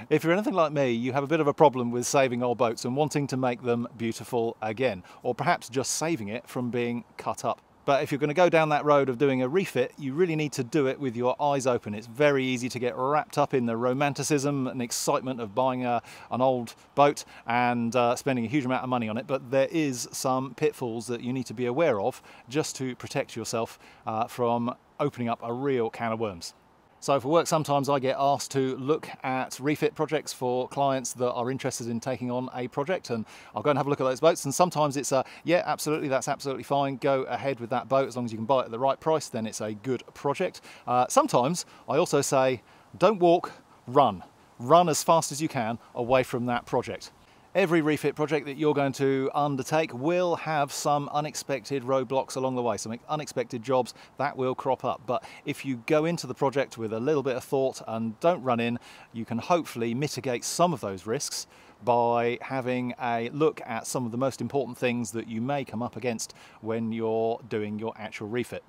If you're anything like me, you have a bit of a problem with saving old boats and wanting to make them beautiful again, or perhaps just saving it from being cut up. But if you're going to go down that road of doing a refit, you really need to do it with your eyes open. It's very easy to get wrapped up in the romanticism and excitement of buying an old boat and spending a huge amount of money on it. But there is some pitfalls that you need to be aware of just to protect yourself from opening up a real can of worms. So for work, sometimes I get asked to look at refit projects for clients that are interested in taking on a project, and I'll go and have a look at those boats. And sometimes it's yeah, absolutely, that's absolutely fine. Go ahead with that boat as long as you can buy it at the right price, then it's a good project. Sometimes I also say, don't walk, run. Run as fast as you can away from that project. Every refit project that you're going to undertake will have some unexpected roadblocks along the way, some unexpected jobs that will crop up. But if you go into the project with a little bit of thought and don't run in, you can hopefully mitigate some of those risks by having a look at some of the most important things that you may come up against when you're doing your actual refit.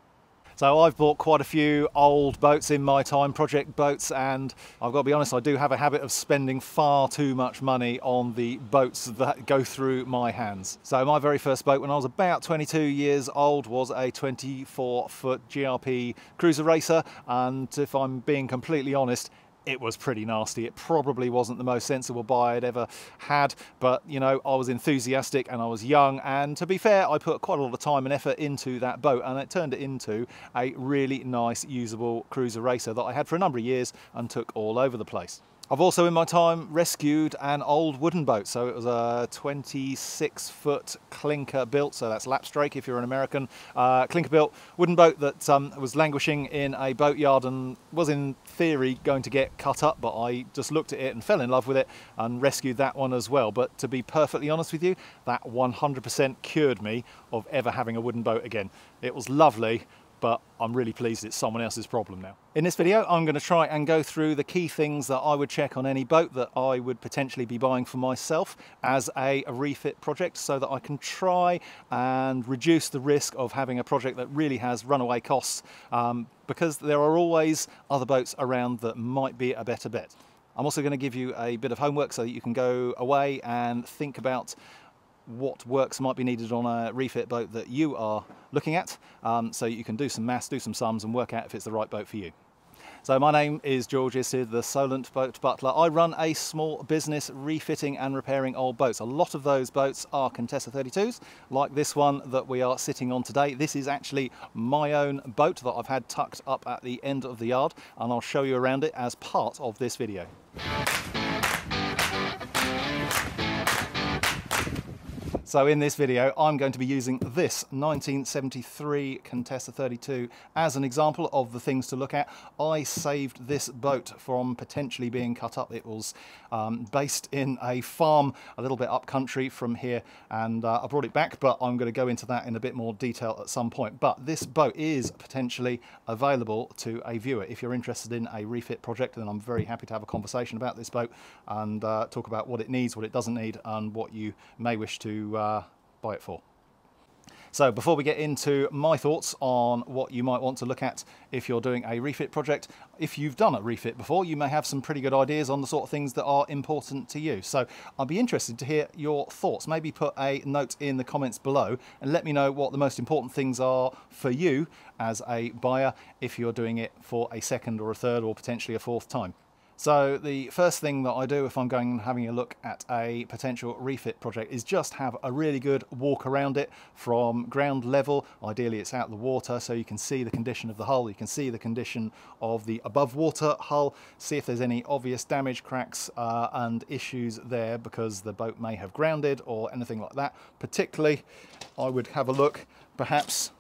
So I've bought quite a few old boats in my time, project boats, and I've got to be honest, I do have a habit of spending far too much money on the boats that go through my hands. So my very first boat when I was about 22 years old was a 24-foot GRP cruiser racer, and if I'm being completely honest, it was pretty nasty. It probably wasn't the most sensible buy I'd ever had, but you know, I was enthusiastic and I was young, and to be fair, I put quite a lot of time and effort into that boat, and it turned it into a really nice usable cruiser racer that I had for a number of years and took all over the place. I've also in my time rescued an old wooden boat. So it was a 26-foot clinker built, so that's lapstrake if you're an American, clinker built wooden boat that was languishing in a boatyard and was in theory going to get cut up, but I just looked at it and fell in love with it and rescued that one as well. But to be perfectly honest with you, that 100% cured me of ever having a wooden boat again. It was lovely, but I'm really pleased it's someone else's problem now. In this video, I'm going to try and go through the key things that I would check on any boat that I would potentially be buying for myself as a refit project, so that I can try and reduce the risk of having a project that really has runaway costs, because there are always other boats around that might be a better bet. I'm also going to give you a bit of homework so that you can go away and think about what works might be needed on a refit boat that you are looking at, so you can do some maths, do some sums and work out if it's the right boat for you. So my name is George, this is the Solent Boat Butler. I run a small business refitting and repairing old boats. A lot of those boats are Contessa 32s, like this one that we are sitting on today. This is actually my own boat that I've had tucked up at the end of the yard, and I'll show you around it as part of this video. So in this video, I'm going to be using this 1973 Contessa 32 as an example of the things to look at. I saved this boat from potentially being cut up. It was based in a farm a little bit up country from here, and I brought it back, but I'm going to go into that in a bit more detail at some point. But this boat is potentially available to a viewer. If you're interested in a refit project, then I'm very happy to have a conversation about this boat and talk about what it needs, what it doesn't need, and what you may wish to buy it for. So before we get into my thoughts on what you might want to look at if you're doing a refit project, if you've done a refit before, you may have some pretty good ideas on the sort of things that are important to you. So I'd be interested to hear your thoughts. Maybe put a note in the comments below and let me know what the most important things are for you as a buyer if you're doing it for a second or a third or potentially a fourth time. So the first thing that I do if I'm going and having a look at a potential refit project is just have a really good walk around it from ground level. Ideally it's out of the water so you can see the condition of the hull, you can see the condition of the above water hull, see if there's any obvious damage, cracks and issues there because the boat may have grounded or anything like that. Particularly I would have a look perhaps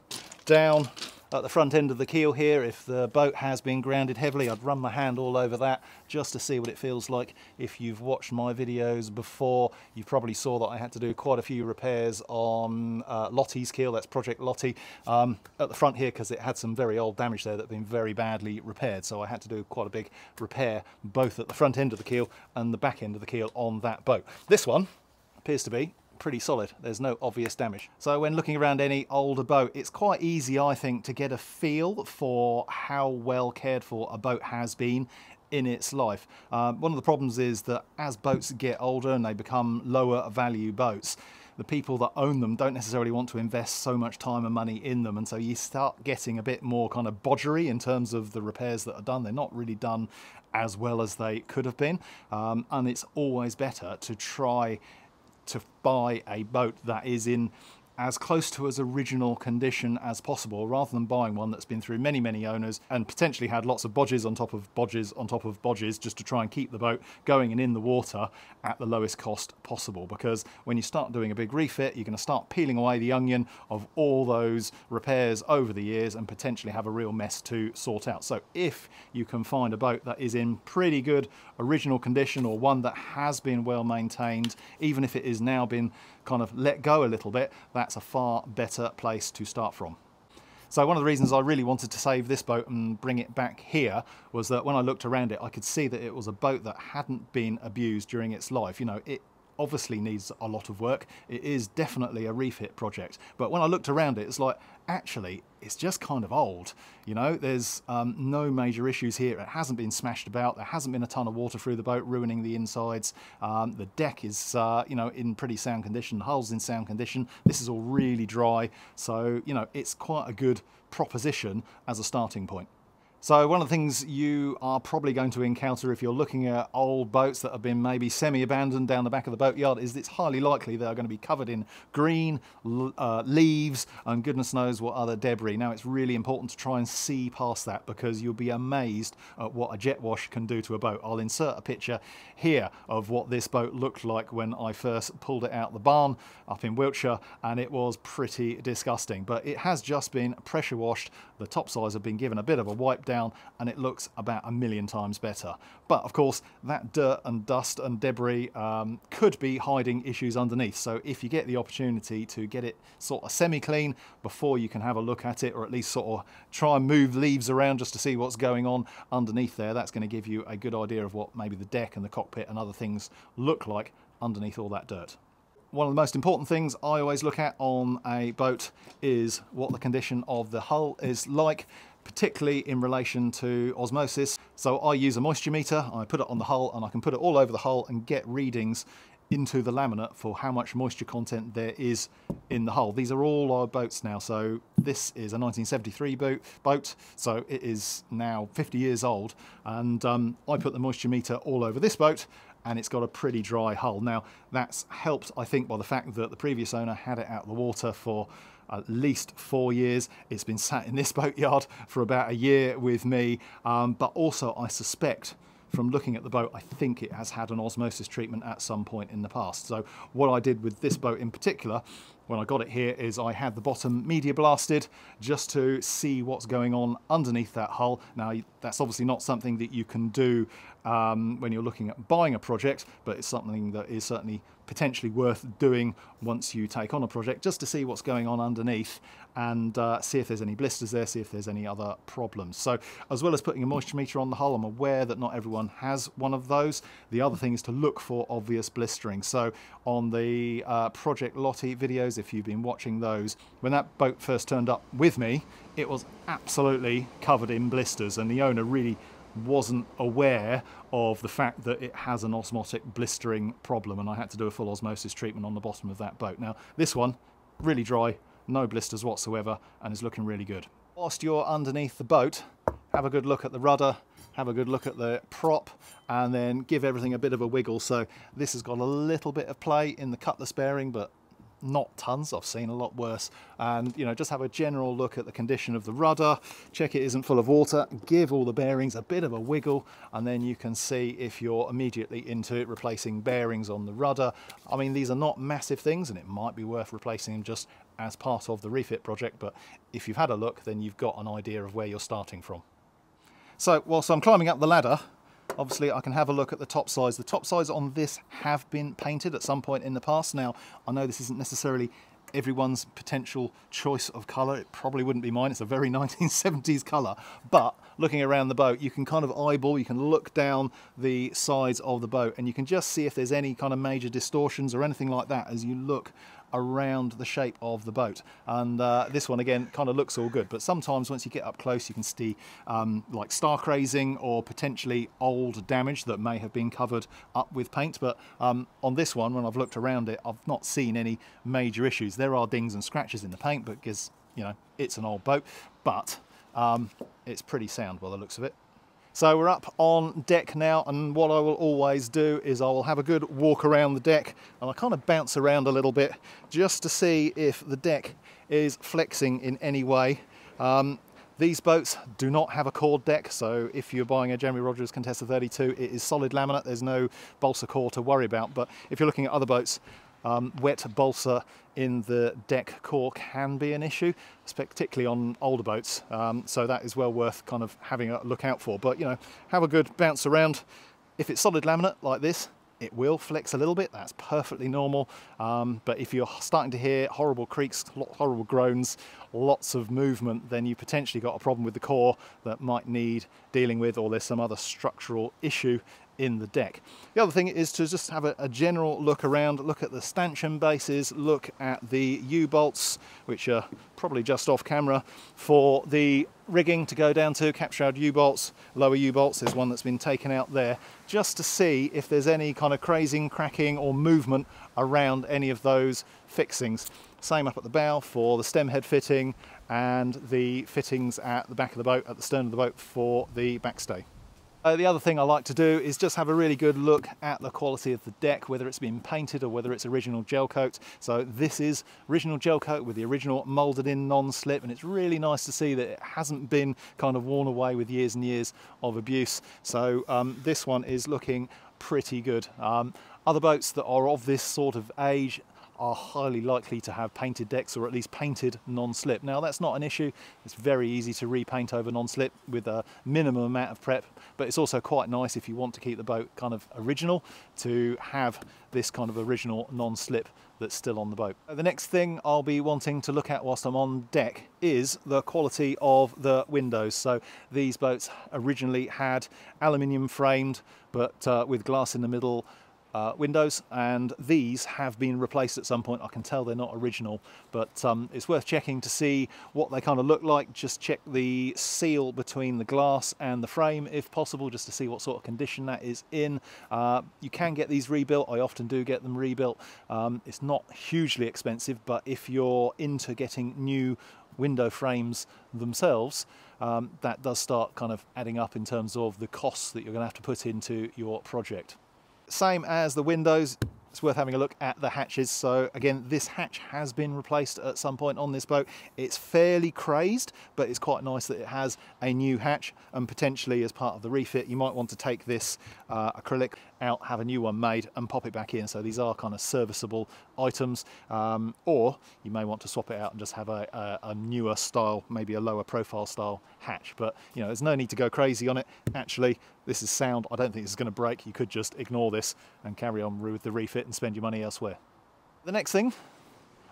down at the front end of the keel here. If the boat has been grounded heavily, I'd run my hand all over that just to see what it feels like. If you've watched my videos before, you probably saw that I had to do quite a few repairs on Lottie's keel, that's Project Lottie, at the front here because it had some very old damage there that had been very badly repaired. So I had to do quite a big repair both at the front end of the keel and the back end of the keel on that boat. This one appears to be pretty solid. There's no obvious damage. So when looking around any older boat, it's quite easy, I think, to get a feel for how well cared for a boat has been in its life. One of the problems is that as boats get older and they become lower value boats, the people that own them don't necessarily want to invest so much time and money in them, and so you start getting a bit more kind of bodgery in terms of the repairs that are done. They're not really done as well as they could have been, and it's always better to try to buy a boat that is in as close to as original condition as possible, rather than buying one that's been through many owners and potentially had lots of bodges on top of bodges on top of bodges, just to try and keep the boat going and in the water at the lowest cost possible. Because when you start doing a big refit, you're going to start peeling away the onion of all those repairs over the years and potentially have a real mess to sort out. So if you can find a boat that is in pretty good original condition, or one that has been well maintained, even if it is now been kind of let go a little bit, that's a far better place to start from. So one of the reasons I really wanted to save this boat and bring it back here was that when I looked around it, I could see that it was a boat that hadn't been abused during its life. You know, it obviously needs a lot of work. It is definitely a refit project, but when I looked around it, it's like, actually, it's just kind of old. You know, there's no major issues here. It hasn't been smashed about. There hasn't been a ton of water through the boat ruining the insides. The deck is, you know, in pretty sound condition. The hull's in sound condition. This is all really dry. So, you know, it's quite a good proposition as a starting point. So one of the things you are probably going to encounter if you're looking at old boats that have been maybe semi-abandoned down the back of the boatyard is it's highly likely they are going to be covered in green, leaves, and goodness knows what other debris. Now, it's really important to try and see past that, because you'll be amazed at what a jet wash can do to a boat. I'll insert a picture here of what this boat looked like when I first pulled it out the barn up in Wiltshire, and it was pretty disgusting. But it has just been pressure washed. The topsides have been given a bit of a wipe down, and it looks about 1,000,000 times better. But of course, that dirt and dust and debris could be hiding issues underneath. So if you get the opportunity to get it sort of semi-clean before you can have a look at it, or at least sort of try and move leaves around just to see what's going on underneath there, that's going to give you a good idea of what maybe the deck and the cockpit and other things look like underneath all that dirt. One of the most important things I always look at on a boat is what the condition of the hull is like, particularly in relation to osmosis. So I use a moisture meter, I put it on the hull, and I can put it all over the hull and get readings into the laminate for how much moisture content there is in the hull. These are all our boats now. So this is a 1973 boat, so it is now 50 years old, and I put the moisture meter all over this boat, and it's got a pretty dry hull. Now, that's helped, I think, by the fact that the previous owner had it out of the water for at least 4 years. It's been sat in this boatyard for about a year with me, but also I suspect, from looking at the boat, I think it has had an osmosis treatment at some point in the past. So what I did with this boat in particular, when I got it here, is I had the bottom media blasted just to see what's going on underneath that hull. Now, that's obviously not something that you can do when you're looking at buying a project, but it's something that is certainly potentially worth doing once you take on a project, just to see what's going on underneath and see if there's any blisters there, see if there's any other problems. So as well as putting a moisture meter on the hull, I'm aware that not everyone has one of those. The other thing is to look for obvious blistering. So on the Project Lottie videos, if you've been watching those, when that boat first turned up with me, it was absolutely covered in blisters, and the owner really wasn't aware of the fact that it has an osmotic blistering problem, and I had to do a full osmosis treatment on the bottom of that boat. Now, this one, really dry, no blisters whatsoever, and is looking really good. Whilst you're underneath the boat, have a good look at the rudder, have a good look at the prop, and then give everything a bit of a wiggle. So this has got a little bit of play in the cutlass bearing, but not tons. I've seen a lot worse. And, you know, just have a general look at the condition of the rudder, check it isn't full of water, give all the bearings a bit of a wiggle, and then you can see if you're immediately into it, replacing bearings on the rudder. I mean, these are not massive things, and it might be worth replacing them just as part of the refit project, but if you've had a look, then you've got an idea of where you're starting from. So whilst I'm climbing up the ladder, obviously I can have a look at the top sides. The top sides on this have been painted at some point in the past. Now, I know this isn't necessarily everyone's potential choice of colour. It probably wouldn't be mine. It's a very 1970s colour. But looking around the boat, you can kind of eyeball, you can look down the sides of the boat and you can just see if there's any kind of major distortions or anything like that as you look around the shape of the boat. And this one again kind of looks all good, but sometimes once you get up close you can see like star crazing or potentially old damage that may have been covered up with paint. But on this one, when I've looked around it, I've not seen any major issues. There are dings and scratches in the paint, but because, you know, it's an old boat, but it's pretty sound by the looks of it. So we're up on deck now, and what I will always do is I will have a good walk around the deck and I kind of bounce around a little bit just to see if the deck is flexing in any way. These boats do not have a chord deck, so if you're buying a Jeremy Rogers Contessa 32, it is solid laminate. There's no balsa core to worry about, but if you're looking at other boats, wet balsa in the deck core can be an issue, particularly on older boats, so that is well worth kind of having a look out for. But you know, have a good bounce around. If it's solid laminate like this, it will flex a little bit, that's perfectly normal, but if you're starting to hear horrible creaks, horrible groans, lots of movement, then you potentially got a problem with the core that might need dealing with, or there's some other structural issue in the deck. The other thing is to just have a general look around, look at the stanchion bases, look at the U-bolts, which are probably just off camera, for the rigging to go down to, cap shroud U-bolts, lower U-bolts, there's one that's been taken out there, just to see if there's any kind of crazing, cracking or movement around any of those fixings. Same up at the bow for the stem head fitting and the fittings at the back of the boat, at the stern of the boat for the backstay. The other thing I like to do is just have a really good look at the quality of the deck, whether it's been painted or whether it's original gel coat. So this is original gel coat with the original moulded in non-slip, and it's really nice to see that it hasn't been kind of worn away with years and years of abuse. So this one is looking pretty good. Other boats that are of this sort of age are highly likely to have painted decks, or at least painted non-slip. Now that's not an issue, it's very easy to repaint over non-slip with a minimum amount of prep, but it's also quite nice if you want to keep the boat kind of original to have this kind of original non-slip that's still on the boat. The next thing I'll be wanting to look at whilst I'm on deck is the quality of the windows. So these boats originally had aluminium framed but with glass in the middle windows, and these have been replaced at some point. I can tell they're not original, but it's worth checking to see what they kind of look like. Just check the seal between the glass and the frame if possible, just to see what sort of condition that is in. You can get these rebuilt. I often do get them rebuilt. It's not hugely expensive, but if you're into getting new window frames themselves, that does start kind of adding up in terms of the costs that you're going to have to put into your project. Same as the windows, it's worth having a look at the hatches. So again, this hatch has been replaced at some point on this boat. It's fairly crazed, but it's quite nice that it has a new hatch, and potentially as part of the refit you might want to take this acrylic out, have a new one made and pop it back in. So these are kind of serviceable items, or you may want to swap it out and just have a newer style, maybe a lower profile style hatch. But you know, there's no need to go crazy on it. Actually, this is sound. I don't think this is going to break. You could just ignore this and carry on with the refit and spend your money elsewhere. The next thing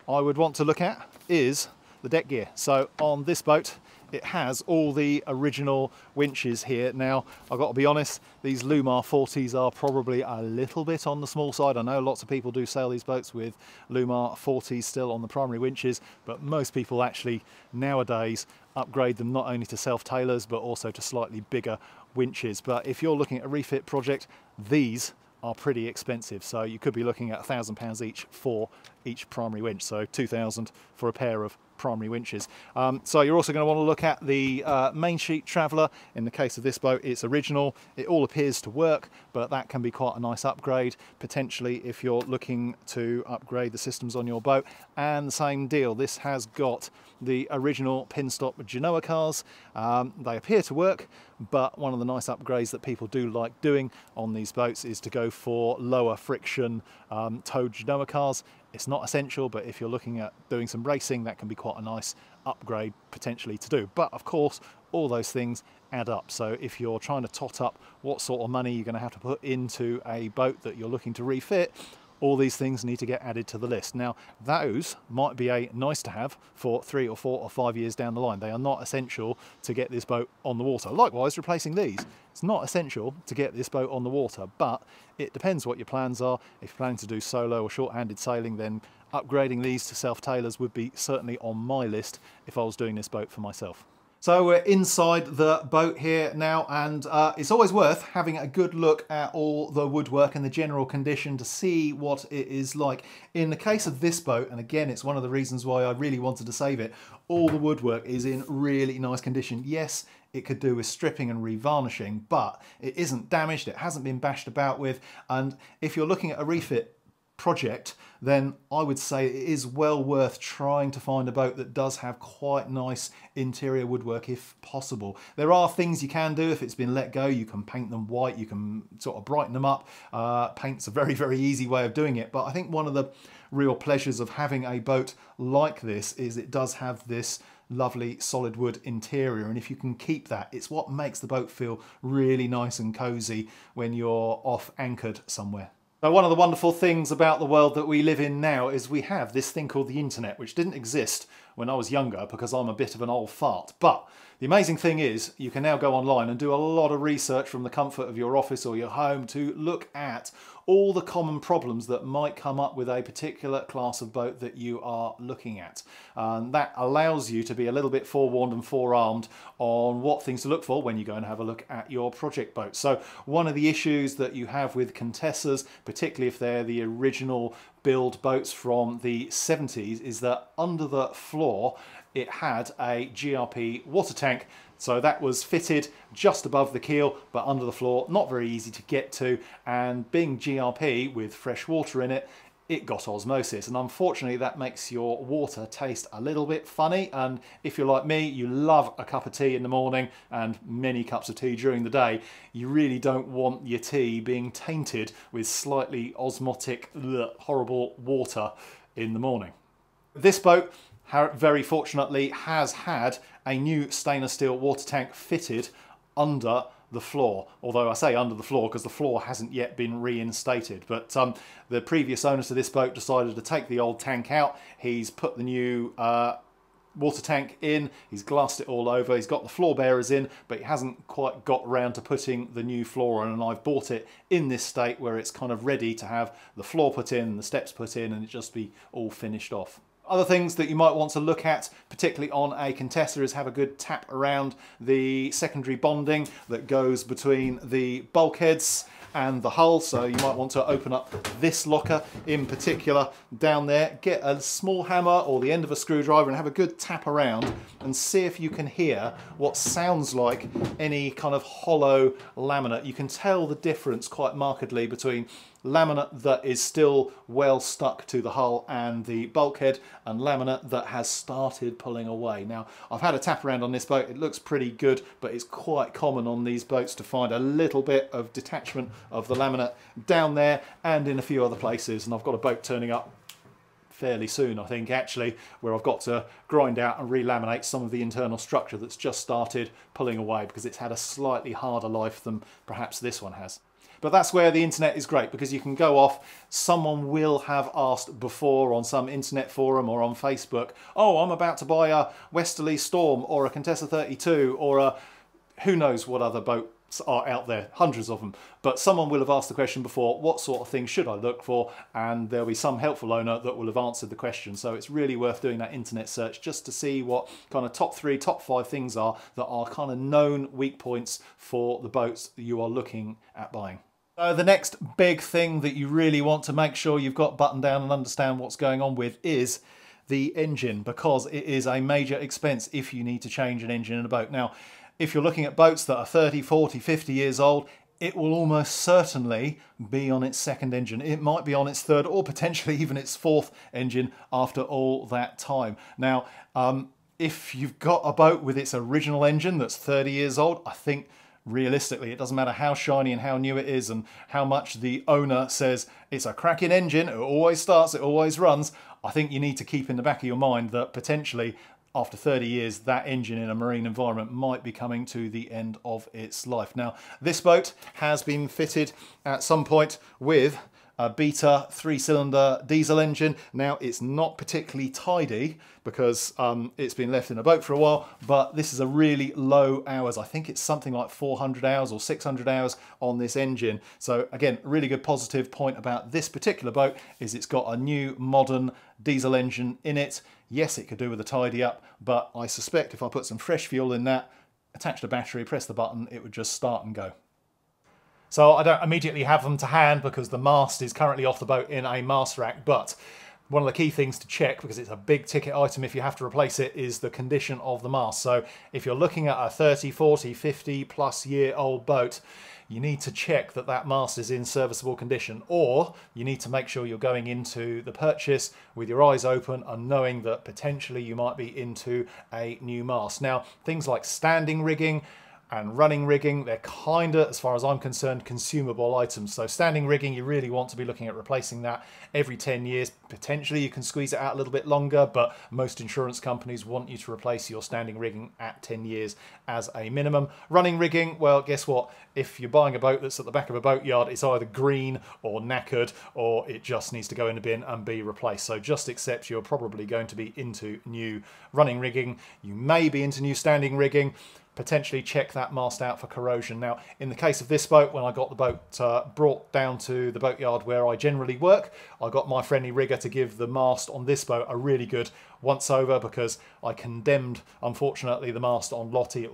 I would want to look at is the deck gear. So on this boat, it has all the original winches here. Now, I've got to be honest, these Lumar 40s are probably a little bit on the small side. I know lots of people do sail these boats with Lumar 40s still on the primary winches, but most people actually nowadays upgrade them not only to self-tailors, but also to slightly bigger winches. But if you're looking at a refit project, these are pretty expensive, so you could be looking at £1,000 each for each primary winch, so 2,000 for a pair of primary winches. So you're also going to want to look at the main sheet traveller. In the case of this boat, it's original. It all appears to work, but that can be quite a nice upgrade potentially if you're looking to upgrade the systems on your boat. And the same deal, this has got the original pin stop Genoa cars. They appear to work, but one of the nice upgrades that people do like doing on these boats is to go for lower friction towed Genoa cars. It's not essential, but if you're looking at doing some racing, that can be quite a nice upgrade potentially to do. But of course, all those things add up. So if you're trying to tot up what sort of money you're going to have to put into a boat that you're looking to refit, all these things need to get added to the list. Now, those might be a nice to have for 3 or 4 or 5 years down the line. They are not essential to get this boat on the water. Likewise, replacing these, it's not essential to get this boat on the water, but it depends what your plans are. If you're planning to do solo or short-handed sailing, then upgrading these to self-tailors would be certainly on my list if I was doing this boat for myself. So we're inside the boat here now, and it's always worth having a good look at all the woodwork and the general condition to see what it is like. In the case of this boat, and again, it's one of the reasons why I really wanted to save it, all the woodwork is in really nice condition. Yes, it could do with stripping and revarnishing, but it isn't damaged, it hasn't been bashed about with, and if you're looking at a refit project, then I would say it is well worth trying to find a boat that does have quite nice interior woodwork if possible. There are things you can do if it's been let go. You can paint them white, you can sort of brighten them up. Paint's a very, very easy way of doing it, but I think one of the real pleasures of having a boat like this is it does have this lovely solid wood interior, and if you can keep that, it's what makes the boat feel really nice and cozy when you're off anchored somewhere. Now, one of the wonderful things about the world that we live in now is we have this thing called the internet, which didn't exist when I was younger because I'm a bit of an old fart. But the amazing thing is you can now go online and do a lot of research from the comfort of your office or your home to look at all the common problems that might come up with a particular class of boat that you are looking at. And that allows you to be a little bit forewarned and forearmed on what things to look for when you go and have a look at your project boat. So one of the issues that you have with Contessas, particularly if they're the original build boats from the 70s, is that under the floor it had a GRP water tank. So that was fitted just above the keel, but under the floor, not very easy to get to. And being GRP with fresh water in it, it got osmosis. And unfortunately, that makes your water taste a little bit funny. And if you're like me, you love a cup of tea in the morning and many cups of tea during the day, you really don't want your tea being tainted with slightly osmotic, horrible water in the morning. This boat, very fortunately, has had a new stainless steel water tank fitted under the floor, although I say under the floor because the floor hasn't yet been reinstated. But the previous owner to this boat decided to take the old tank out. He's put the new water tank in, he's glassed it all over, he's got the floor bearers in, but he hasn't quite got around to putting the new floor on, and I've bought it in this state where it's kind of ready to have the floor put in, the steps put in, and it just be all finished off. Other things that you might want to look at, particularly on a Contessa, is have a good tap around the secondary bonding that goes between the bulkheads and the hull. So you might want to open up this locker in particular down there, get a small hammer or the end of a screwdriver and have a good tap around and see if you can hear what sounds like any kind of hollow laminate. You can tell the difference quite markedly between laminate that is still well stuck to the hull and the bulkhead and laminate that has started pulling away. Now, I've had a tap around on this boat, it looks pretty good, but it's quite common on these boats to find a little bit of detachment of the laminate down there and in a few other places, and I've got a boat turning up fairly soon, I think, actually, where I've got to grind out and relaminate some of the internal structure that's just started pulling away because it's had a slightly harder life than perhaps this one has. But that's where the internet is great, because you can go off, someone will have asked before on some internet forum or on Facebook, oh, I'm about to buy a Westerly Storm or a Contessa 32 or a who knows what other boats are out there, hundreds of them. But someone will have asked the question before, what sort of things should I look for? And there'll be some helpful owner that will have answered the question. So it's really worth doing that internet search just to see what kind of top 3, top 5 things are that are kind of known weak points for the boats that you are looking at buying. So the next big thing that you really want to make sure you've got buttoned down and understand what's going on with is the engine, because it is a major expense if you need to change an engine in a boat. Now, if you're looking at boats that are 30, 40, 50 years old, it will almost certainly be on its second engine. It might be on its third or potentially even its fourth engine after all that time. Now, if you've got a boat with its original engine that's 30 years old, I think realistically, it doesn't matter how shiny and how new it is and how much the owner says it's a cracking engine, it always starts, it always runs. I think you need to keep in the back of your mind that potentially after 30 years, that engine in a marine environment might be coming to the end of its life. Now, this boat has been fitted at some point with a beta 3-cylinder diesel engine. Now, it's not particularly tidy because it's been left in a boat for a while, but this is a really low hours. I think it's something like 400 hours or 600 hours on this engine. So again, a really good positive point about this particular boat is it's got a new modern diesel engine in it. Yes, it could do with a tidy up, but I suspect if I put some fresh fuel in that, attach the battery, press the button, it would just start and go. So I don't immediately have them to hand because the mast is currently off the boat in a mast rack, but one of the key things to check, because it's a big ticket item if you have to replace it, is the condition of the mast. So if you're looking at a 30, 40, 50 plus year old boat, you need to check that that mast is in serviceable condition, or you need to make sure you're going into the purchase with your eyes open and knowing that potentially you might be into a new mast. Now, things like standing rigging and running rigging, they're kind of, as far as I'm concerned, consumable items. So standing rigging, you really want to be looking at replacing that every 10 years. Potentially you can squeeze it out a little bit longer, but most insurance companies want you to replace your standing rigging at 10 years as a minimum. Running rigging, well, guess what? If you're buying a boat that's at the back of a boatyard, it's either green or knackered, or it just needs to go in the bin and be replaced. So just accept you're probably going to be into new running rigging. You may be into new standing rigging. Potentially check that mast out for corrosion. Now, in the case of this boat, when I got the boat brought down to the boatyard where I generally work, I got my friendly rigger to give the mast on this boat a really good once over, because I condemned, unfortunately, the mast on Lottie. It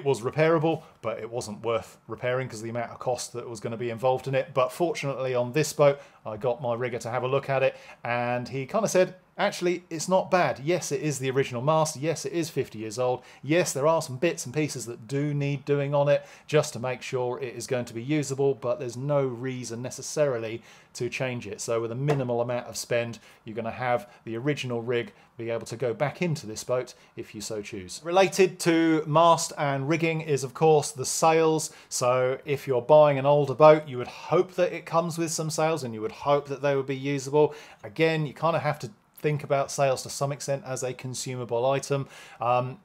was repairable, but it wasn't worth repairing because of the amount of cost that was going to be involved in it. But fortunately on this boat, I got my rigger to have a look at it, and he kind of said, actually, it's not bad. Yes, it is the original mast. Yes, it is 50 years old. Yes, there are some bits and pieces that do need doing on it just to make sure it is going to be usable, but there's no reason necessarily to change it. So with a minimal amount of spend, you're going to have the original rig be able to go back into this boat if you so choose. Related to mast and rigging is, of course, the sails. So if you're buying an older boat, you would hope that it comes with some sails and you would hope that they would be usable. Again, you kind of have to think about sails to some extent as a consumable item.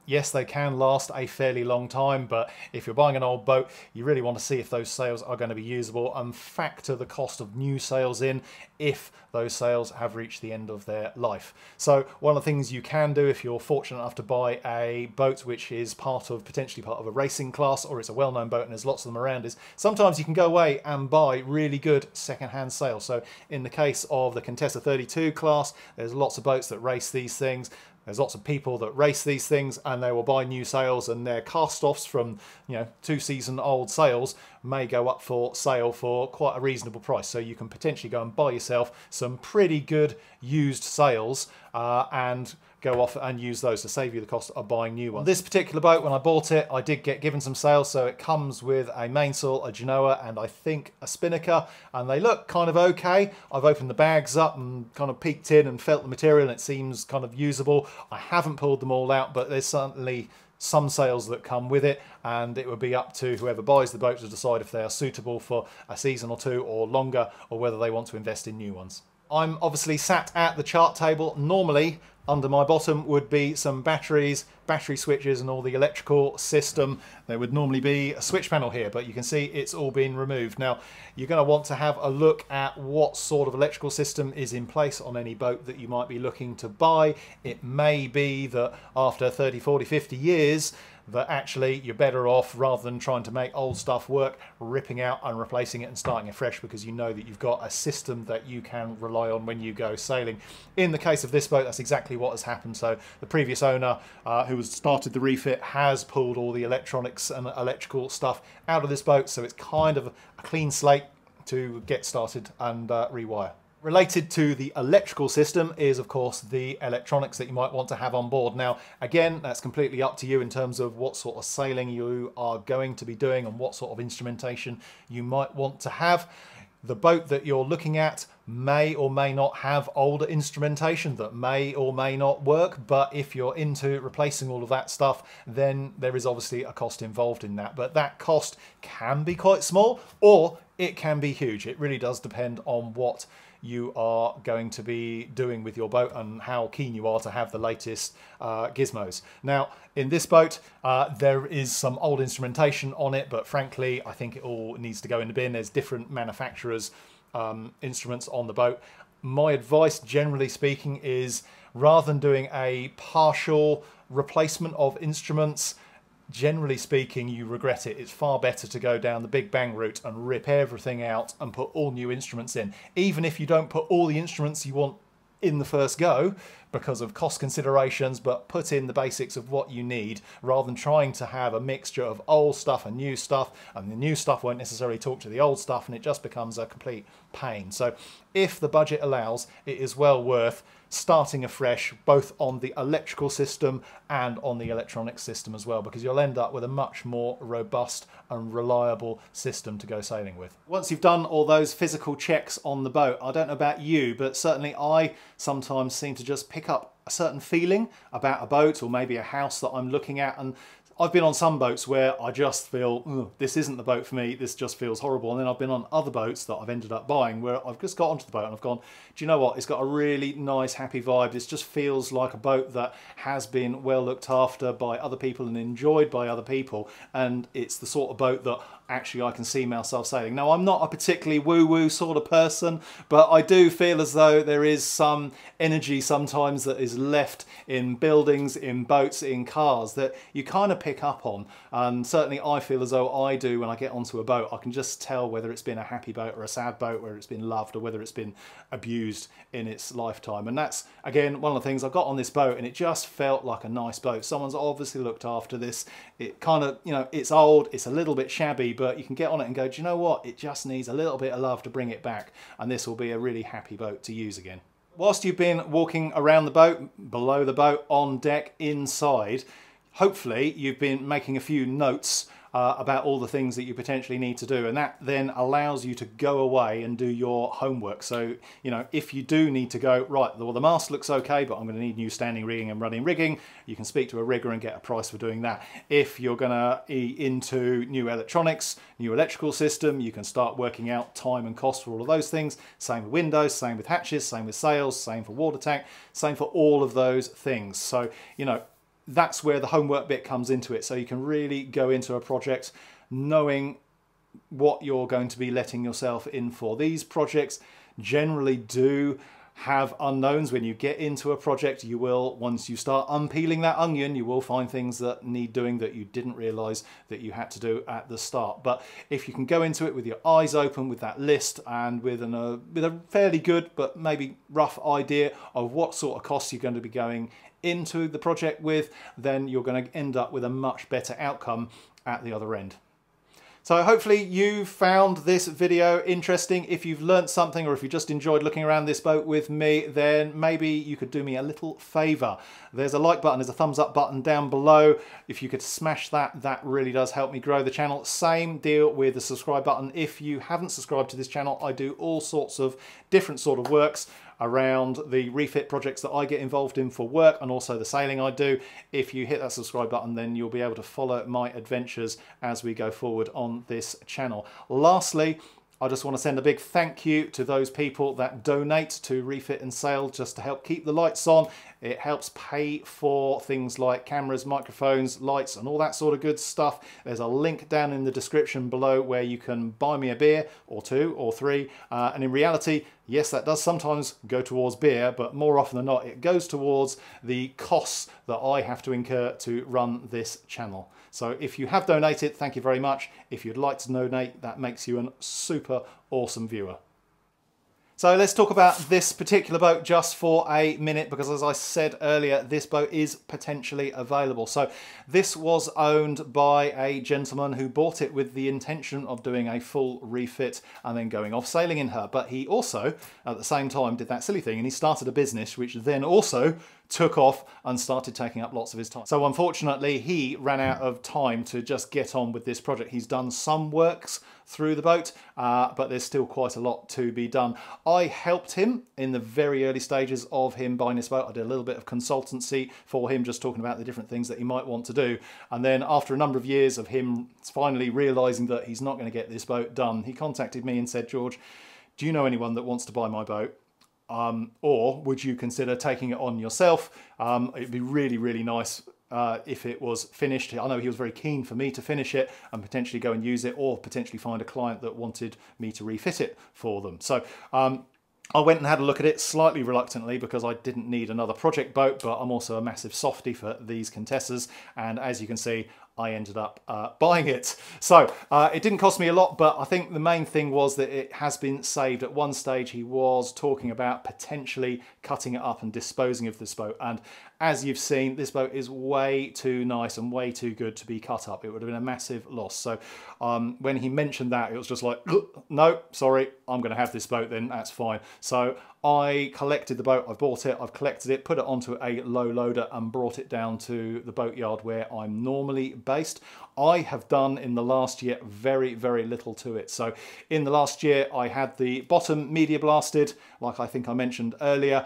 Yes, they can last a fairly long time, but if you're buying an old boat, you really want to see if those sails are going to be usable and factor the cost of new sails in if those sails have reached the end of their life. So one of the things you can do if you're fortunate enough to buy a boat which is potentially part of a racing class, or it's a well-known boat and there's lots of them around, is sometimes you can go away and buy really good second-hand sails. So in the case of the Contessa 32 class, there's lots of boats that race these things. There's lots of people that race these things, and they will buy new sails, and their cast-offs from 2-season-old sails may go up for sale for quite a reasonable price. So you can potentially go and buy yourself some pretty good used sails and go off and use those to save you the cost of buying new ones. This particular boat, when I bought it, I did get given some sails, so it comes with a mainsail, a genoa, and I think a spinnaker, and they look kind of okay. I've opened the bags up and kind of peeked in and felt the material, and it seems kind of usable. I haven't pulled them all out, but there's certainly some sails that come with it, and it would be up to whoever buys the boat to decide if they are suitable for a season or two or longer, or whether they want to invest in new ones. I'm obviously sat at the chart table. Normally, under my bottom would be some batteries, battery switches, and all the electrical system. There would normally be a switch panel here, but you can see it's all been removed. Now, you're going to want to have a look at what sort of electrical system is in place on any boat that you might be looking to buy. It may be that after 30, 40, 50 years, that actually you're better off, rather than trying to make old stuff work, ripping out and replacing it and starting it fresh, because you know that you've got a system that you can rely on when you go sailing. In the case of this boat, that's exactly what has happened. So the previous owner who has started the refit has pulled all the electronics and electrical stuff out of this boat, so it's kind of a clean slate to get started and rewire. Related to the electrical system is, of course, the electronics that you might want to have on board. Now, again, that's completely up to you in terms of what sort of sailing you are going to be doing and what sort of instrumentation you might want to have. The boat that you're looking at may or may not have older instrumentation that may or may not work, but if you're into replacing all of that stuff, then there is obviously a cost involved in that. But that cost can be quite small, or it can be huge. It really does depend on what you are going to be doing with your boat and how keen you are to have the latest gizmos. Now, in this boat, there is some old instrumentation on it, but frankly, I think it all needs to go in the bin. There's different manufacturers instruments on the boat. My advice, generally speaking, is rather than doing a partial replacement of instruments, generally speaking, you regret it. It's far better to go down the big bang route and rip everything out and put all new instruments in. Even if you don't put all the instruments you want in the first go because of cost considerations, but put in the basics of what you need rather than trying to have a mixture of old stuff and new stuff, and the new stuff won't necessarily talk to the old stuff and it just becomes a complete pain. So if the budget allows, it is well worth starting afresh, both on the electrical system and on the electronic system as well, because you'll end up with a much more robust and reliable system to go sailing with. Once you've done all those physical checks on the boat, I don't know about you, but certainly I sometimes seem to just pick up a certain feeling about a boat or maybe a house that I'm looking at, and I've been on some boats where I just feel, this isn't the boat for me, this just feels horrible. And then I've been on other boats that I've ended up buying where I've just got onto the boat and I've gone, do you know what, it's got a really nice, happy vibe. This just feels like a boat that has been well looked after by other people and enjoyed by other people. And it's the sort of boat that actually I can see myself sailing. Now, I'm not a particularly woo-woo sort of person, but I do feel as though there is some energy sometimes that is left in buildings, in boats, in cars that you kind of pick up on. And certainly I feel as though I do when I get onto a boat. I can just tell whether it's been a happy boat or a sad boat, whether it's been loved or whether it's been abused in its lifetime. And that's, again, one of the things I got on this boat, and it just felt like a nice boat. Someone's obviously looked after this. It kind of, you know, it's old, it's a little bit shabby, but you can get on it and go, do you know what? It just needs a little bit of love to bring it back. And this will be a really happy boat to use again. Whilst you've been walking around the boat, below the boat, on deck, inside, hopefully you've been making a few notes about all the things that you potentially need to do, and that then allows you to go away and do your homework. So, you know, if you do need to go, right, well, the mast looks okay, but I'm going to need new standing rigging and running rigging, you can speak to a rigger and get a price for doing that. If you're going to be into new electronics, new electrical system, you can start working out time and cost for all of those things. Same with windows, same with hatches, same with sails, same for water tank, same for all of those things. So, you know, that's where the homework bit comes into it. So you can really go into a project knowing what you're going to be letting yourself in for. These projects generally do have unknowns. When you get into a project, you will, once you start unpeeling that onion, you will find things that need doing that you didn't realize that you had to do at the start. But if you can go into it with your eyes open, with that list, and with a fairly good but maybe rough idea of what sort of costs you're going to be going into the project with, then you're going to end up with a much better outcome at the other end. So hopefully you found this video interesting. If you've learnt something, or if you just enjoyed looking around this boat with me, then maybe you could do me a little favour. There's a like button, there's a thumbs up button down below. If you could smash that, that really does help me grow the channel. Same deal with the subscribe button. If you haven't subscribed to this channel, I do all sorts of different sort of works around the refit projects that I get involved in for work, and also the sailing I do. If you hit that subscribe button, then you'll be able to follow my adventures as we go forward on this channel. Lastly, I just want to send a big thank you to those people that donate to Refit and Sail just to help keep the lights on. It helps pay for things like cameras, microphones, lights, and all that sort of good stuff. There's a link down in the description below where you can buy me a beer, or two, or three. And in reality, yes, that does sometimes go towards beer, but more often than not, it goes towards the costs that I have to incur to run this channel. So if you have donated, thank you very much. If you'd like to donate, that makes you a super awesome viewer. So let's talk about this particular boat just for a minute, because as I said earlier, this boat is potentially available. So this was owned by a gentleman who bought it with the intention of doing a full refit and then going off sailing in her. But he also, at the same time, did that silly thing, and he started a business which then also took off and started taking up lots of his time. So unfortunately, he ran out of time to just get on with this project. He's done some works through the boat, but there's still quite a lot to be done. I helped him in the very early stages of him buying this boat. I did a little bit of consultancy for him, just talking about the different things that he might want to do. And then after a number of years of him finally realizing that he's not going to get this boat done, he contacted me and said, George, do you know anyone that wants to buy my boat? Or would you consider taking it on yourself? It'd be really, really nice if it was finished. I know he was very keen for me to finish it and potentially go and use it, or potentially find a client that wanted me to refit it for them. So I went and had a look at it slightly reluctantly because I didn't need another project boat, but I'm also a massive softie for these Contessas, and as you can see, I ended up buying it. So it didn't cost me a lot, but I think the main thing was that it has been saved. At one stage he was talking about potentially cutting it up and disposing of this boat, and as you've seen, this boat is way too nice and way too good to be cut up. It would have been a massive loss. So when he mentioned that, it was just like, no, sorry, I'm going to have this boat then, that's fine. So I collected the boat, I bought it, I've collected it, put it onto a low loader and brought it down to the boatyard where I'm normally based. I have done in the last year very, very little to it. So in the last year I had the bottom media blasted, like I think I mentioned earlier,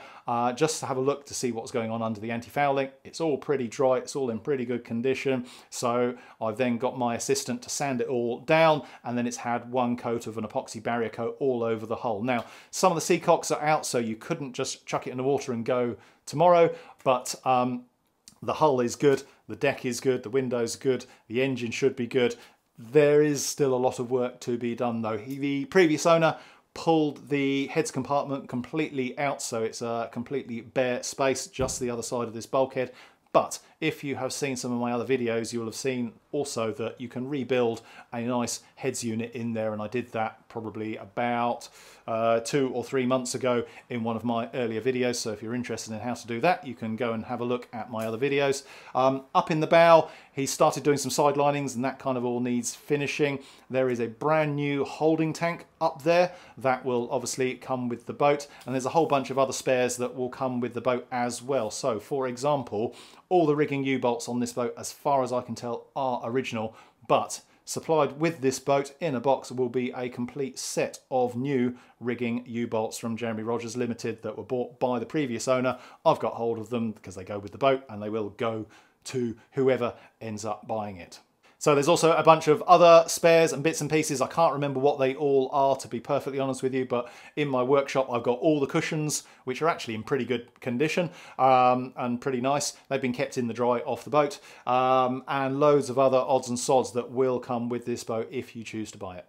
just to have a look to see what's going on under the anti-fouling. It's all pretty dry, it's all in pretty good condition. So I've then got my assistant to sand it all down, and then it's had one coat of an epoxy barrier coat all over the hull. Now, some of the seacocks are out, so you couldn't just chuck it in the water and go tomorrow, but the hull is good, the deck is good, the windows are good, the engine should be good. There is still a lot of work to be done though. The previous owner pulled the heads compartment completely out, so it's a completely bare space, just the other side of this bulkhead. But if you have seen some of my other videos, you will have seen also that you can rebuild a nice heads unit in there, and I did that probably about 2 or 3 months ago in one of my earlier videos. So if you're interested in how to do that, you can go and have a look at my other videos. Up in the bow, he started doing some side linings, and that kind of all needs finishing. There is a brand new holding tank up there that will obviously come with the boat, and there's a whole bunch of other spares that will come with the boat as well. So for example, all the rigging U-bolts on this boat, as far as I can tell, are original, but supplied with this boat in a box will be a complete set of new rigging U-bolts from Jeremy Rogers Limited that were bought by the previous owner. I've got hold of them because they go with the boat, and they will go to whoever ends up buying it. So there's also a bunch of other spares and bits and pieces. I can't remember what they all are, to be perfectly honest with you, but in my workshop I've got all the cushions, which are actually in pretty good condition and pretty nice. They've been kept in the dry off the boat, and loads of other odds and sods that will come with this boat if you choose to buy it.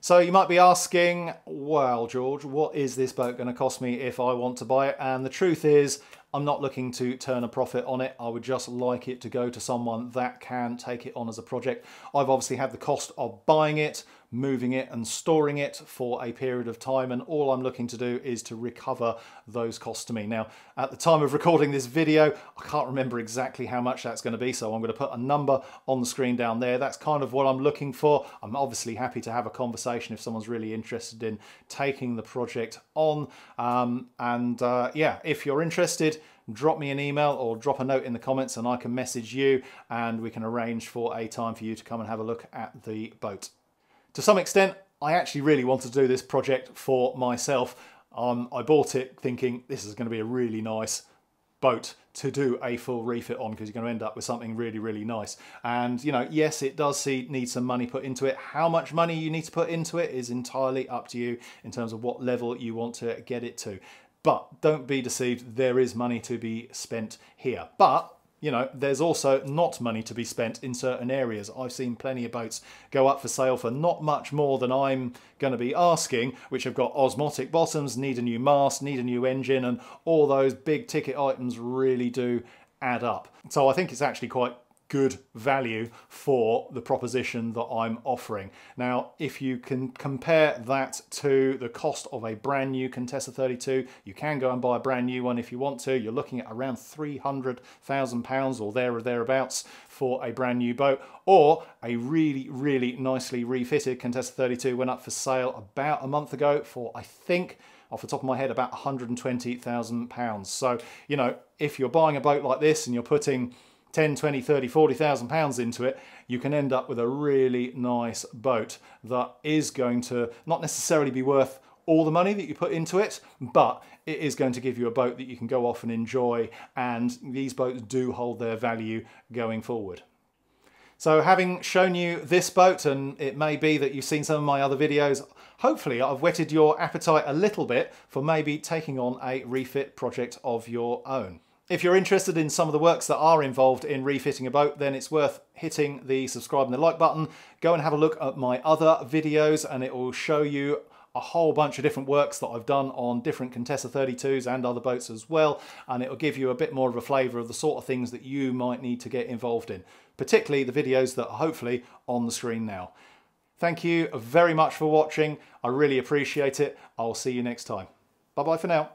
So you might be asking, well, George, what is this boat going to cost me if I want to buy it? And the truth is, I'm not looking to turn a profit on it. I would just like it to go to someone that can take it on as a project. I've obviously had the cost of buying it, moving it and storing it for a period of time, and all I'm looking to do is to recover those costs to me. Now, at the time of recording this video, I can't remember exactly how much that's going to be, so I'm going to put a number on the screen down there. That's kind of what I'm looking for. I'm obviously happy to have a conversation if someone's really interested in taking the project on. Yeah, if you're interested, drop me an email or drop a note in the comments and I can message you, and we can arrange for a time for you to come and have a look at the boat. To some extent, I actually really wanted to do this project for myself. I bought it thinking this is going to be a really nice boat to do a full refit on, because you're going to end up with something really, really nice. And, you know, yes, it does need some money put into it. How much money you need to put into it is entirely up to you in terms of what level you want to get it to. But don't be deceived, there is money to be spent here. But, you know, there's also not money to be spent in certain areas. I've seen plenty of boats go up for sale for not much more than I'm going to be asking, which have got osmotic bottoms, need a new mast, need a new engine, and all those big ticket items really do add up. So I think it's actually quite good value for the proposition that I'm offering. Now, if you can compare that to the cost of a brand new Contessa 32, you can go and buy a brand new one if you want to. You're looking at around £300,000 or there or thereabouts for a brand new boat, or a really, really nicely refitted Contessa 32 went up for sale about a month ago for, I think, off the top of my head, about £120,000. So, you know, if you're buying a boat like this and you're putting 10, 20, 30, 40,000 pounds into it, you can end up with a really nice boat that is going to not necessarily be worth all the money that you put into it, but it is going to give you a boat that you can go off and enjoy, and these boats do hold their value going forward. So having shown you this boat, and it may be that you've seen some of my other videos, hopefully I've whetted your appetite a little bit for maybe taking on a refit project of your own. If you're interested in some of the works that are involved in refitting a boat, then it's worth hitting the subscribe and the like button. Go and have a look at my other videos and it will show you a whole bunch of different works that I've done on different Contessa 32s and other boats as well, and it will give you a bit more of a flavour of the sort of things that you might need to get involved in, particularly the videos that are hopefully on the screen now. Thank you very much for watching. I really appreciate it. I'll see you next time. Bye bye for now.